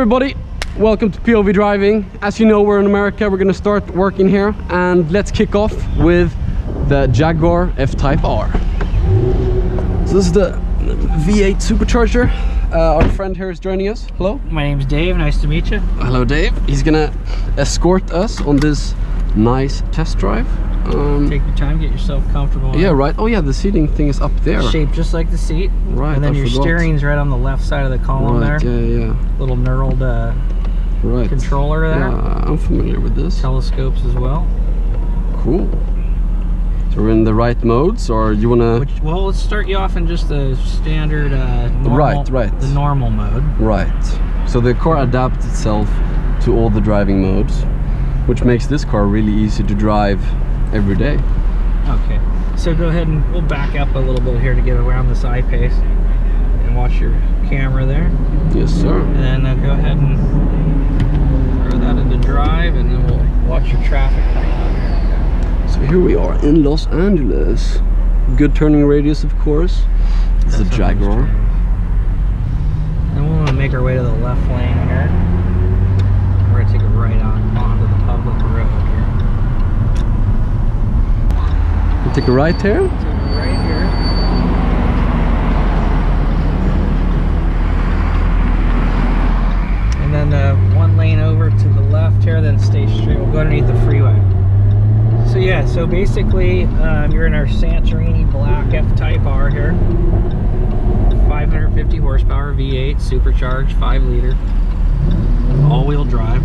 everybody, welcome to POV driving. As you know, we're in America. We're gonna start working here, and let's kick off with the Jaguar F-Type R. So this is the V8 supercharger. Our friend here is joining us. Hello. My name's Dave. Nice to meet you. Hello, Dave. He's gonna escort us on this nice test drive. Take your time, get yourself comfortable. Yeah, right. Oh yeah, the seating thing is up there. Shaped just like the seat. Right. And then your steering's right on the left side of the column there. Yeah. Little knurled controller there. Yeah, I'm familiar with this. Telescopes as well. Cool. So we're in the right modes, or you wanna? Well, let's start you off in just the standard normal, right. The normal mode. Right. So the car adapts itself to all the driving modes, which makes this car really easy to drive every day. Okay. So go ahead and we'll back up a little bit here to get around this eye pace and watch your camera there. Yes, sir. And then go ahead and throw that into drive, and then we'll watch your traffic. So here we are in Los Angeles. Good turning radius, of course. It's a Jaguar. And we're gonna make our way to the left lane here. We're gonna take a right onto the public road here. You take a right here? Take a right here. And then one lane over to the left here, then stay straight. We'll go underneath the freeway. So yeah, so basically you're in our Santorini Black F-Type R here. 550 horsepower, V8, supercharged, 5 liter, all-wheel drive.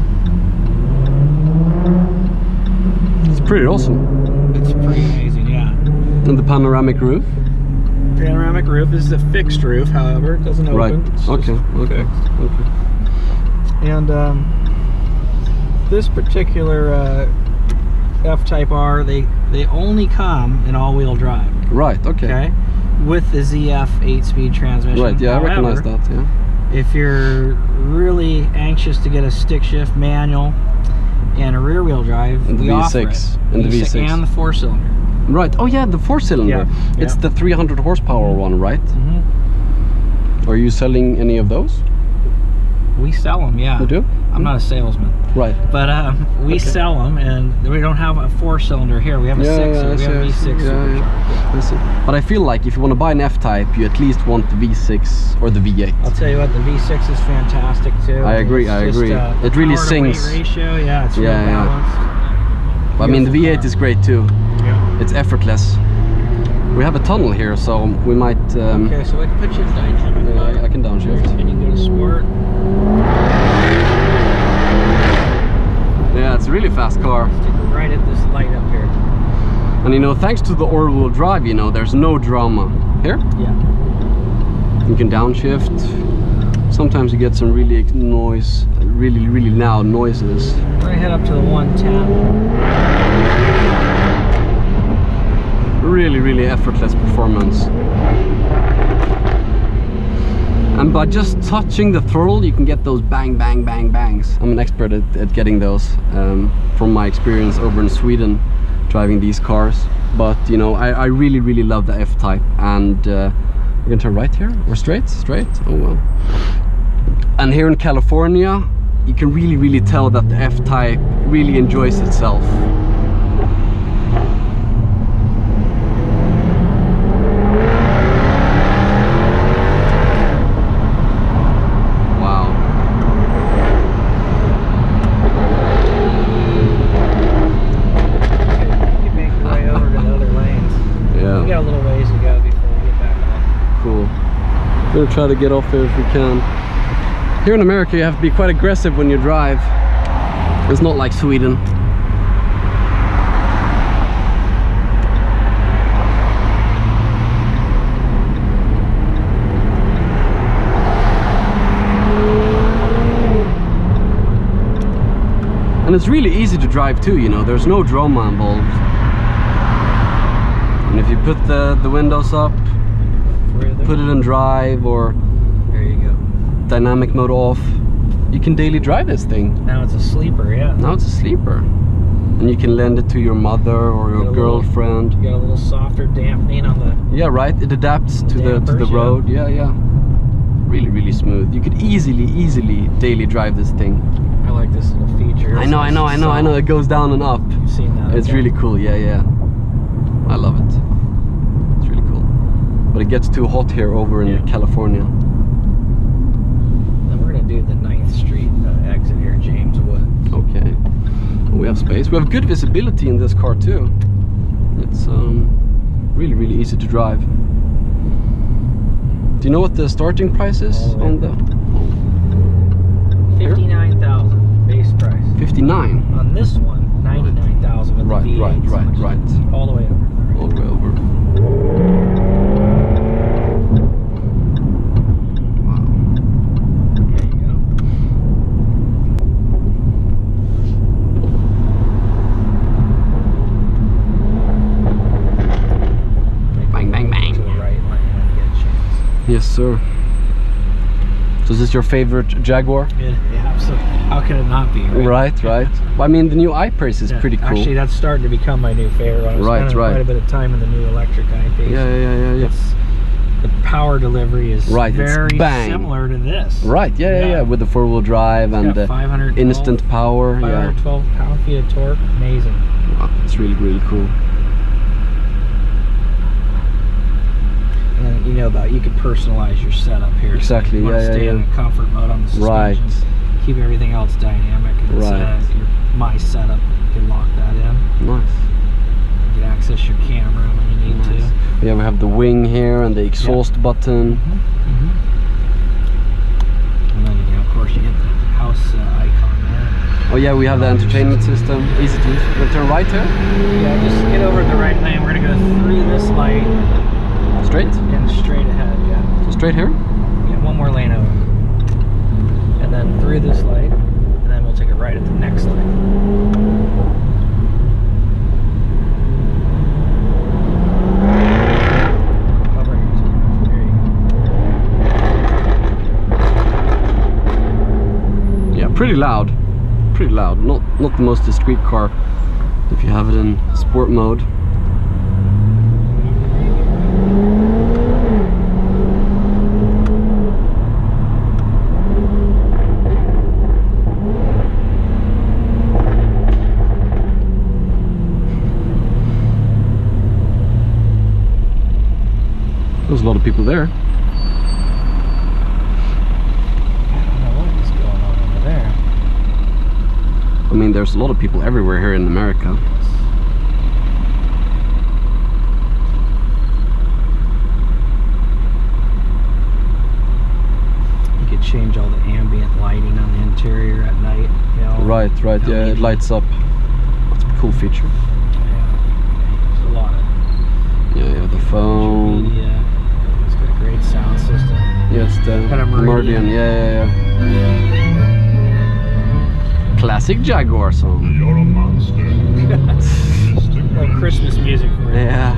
It's pretty awesome. It's pretty amazing, yeah. And the panoramic roof? Panoramic roof. This is a fixed roof, however, it doesn't open. Right. Okay. And this particular F-Type R, they only come in all-wheel drive. Right. Okay. With the ZF 8-speed transmission. Right. Yeah, however, I recognize that. Yeah. If you're really anxious to get a stick shift manual and a rear-wheel drive, and the V6 and the V6 and the 4-cylinder. Right. Oh yeah, the 4-cylinder. Yeah. It's the 300 horsepower one, right? Mm-hmm. Are you selling any of those? We sell them, yeah. You do? I'm not a salesman. Right. But we sell them, and we don't have a 4-cylinder here. We have a 6. We have a V6 supercharged. But I feel like if you want to buy an F-Type, you at least want the V6 or the V8. I'll tell you what, the V6 is fantastic too. I agree. It really sings. Ratio, yeah, it's real balanced. But I mean, the V8 car. is great too. Yeah. It's effortless. We have a tunnel here, so we might. Okay, so I can put you in dynamic. Yeah, I can downshift. And you go to sport. Yeah, it's a really fast car. Stick right at this light up here. And you know, thanks to the all-wheel drive, you know, there's no drama. Here? Yeah. You can downshift. Sometimes you get some really really loud noises. We're gonna head up to the 110. Really effortless performance. And by just touching the throttle, you can get those bang bangs. I'm an expert at getting those from my experience over in Sweden driving these cars. But you know, I really love the F-Type. And we're gonna turn right here or straight. Oh well. And here in California, you can really tell that the F-Type really enjoys itself. Wow. You can make your way over to the other lanes. Yeah. We got a little ways to go before we get back off. Cool. We're gonna try to get off here if we can. Here in America, you have to be quite aggressive when you drive. It's not like Sweden. And it's really easy to drive too, you know, there's no drama involved. And if you put the windows up, put it in drive, or there you go, dynamic mode off, you can daily drive this thing. Now it's a sleeper, yeah. Now it's a sleeper. And you can lend it to your mother or your girlfriend. You got a little softer dampening on the... Yeah, right. It adapts to the road. Yeah. Really, really smooth. You could easily daily drive this thing. I like this little feature. I know. It goes down and up. You've seen that. It's really cool. Yeah. I love it. It's really cool. But it gets too hot here over in California. Then we're gonna do the 9th Street exit here, James Woods. Okay. We have space. We have good visibility in this car too. It's really, really easy to drive. Do you know what the starting price is on the? 59,000 base price. 59. On this one, 99,000 with the V8. Right. All the way over. All the way over. Wow. There you go. Bang, bang, bang. To the right lane when you get a chance. Yes, sir. So is this your favorite Jaguar? Yeah, so how can it not be? Right. Well, I mean, the new I-Pace is pretty cool. Actually, that's starting to become my new favorite one. I was spending quite a bit of time in the new electric I-Pace. Yeah. The power delivery is very similar to this. Right, yeah. With the 4-wheel drive and the instant power. 512 pound-feet of torque. Amazing. Wow, it's really, really cool. And you know about you can personalize your setup here. Exactly, so you stay in comfort mode on the suspension. Keep everything else dynamic. And my setup. You can lock that in. Nice. You can access your camera when you need to. Yeah, we have the wing here and the exhaust button. And then, of course, you get the house icon there. Oh yeah, we have the entertainment system. Easy to use. We're gonna turn right here? Yeah, just get over to the right lane. We're gonna go through this light. Straight? And straight ahead, So straight here? Yeah, one more lane over. And then through this light. And then we'll take a right at the next light. Pretty loud, not the most discreet car if you have it in sport mode. There's a lot of people there. I mean, there's a lot of people everywhere here in America. You could change all the ambient lighting on the interior at night. You know, right, yeah, it lights up. That's a cool feature. Yeah, there's a lot of... Yeah, the phone. Media. It's got a great sound system. Yes, the Meridian, yeah. Classic Jaguar song. You're a monster. Like Christmas music for you. Yeah.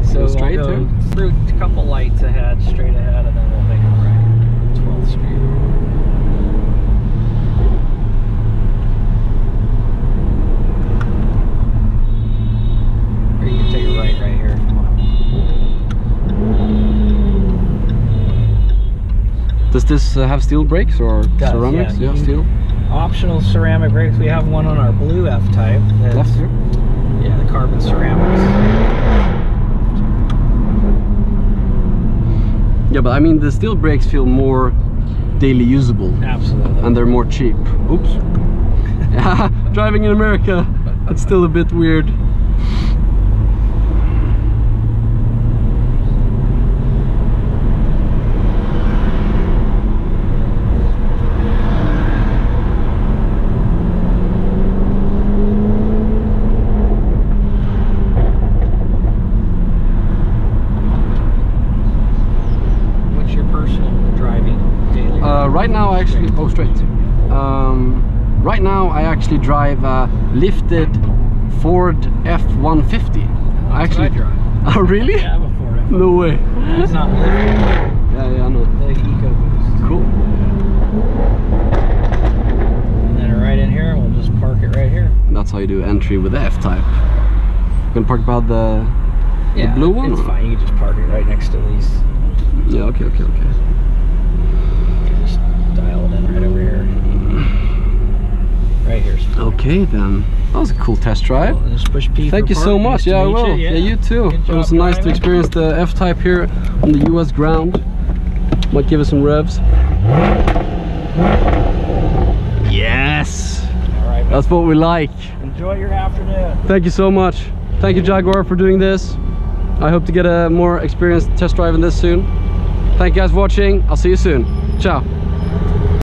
So we'll go through a couple lights ahead, straight ahead, and then we'll make a right. 12th Street. Or you can take a right here if you want. Does this have steel brakes or ceramics? Yeah, steel. Optional ceramic brakes. We have one on our blue F-Type. Left here? Yeah, the carbon ceramics. Yeah, but I mean the steel brakes feel more daily usable. Absolutely. And they're more cheap. Oops. Yeah, driving in America, it's still a bit weird. Right now I actually right now I actually drive a lifted Ford F-150. I drive. Oh really? Yeah, I have a Ford F-150. No way. It's not lifted. Yeah, I know. Like EcoBoost. Cool. And then right in here, we'll just park it right here. That's how you do entry with the F-Type. You can park about the blue one? It's fine. You can just park it right next to these. Yeah, okay. Just dial it in right over here. Right here's fine. Okay then. That was a cool test drive. Cool. Just push P. Thank you so much. Yeah, I will. Yeah, you too. It was nice to experience the F-Type here on the US ground. Might give us some revs. Yes! Alright, that's what we like. Enjoy your afternoon. Thank you so much. Thank you, Jaguar, for doing this. I hope to get a more experienced test drive in this soon. Thank you guys for watching. I'll see you soon. Ciao.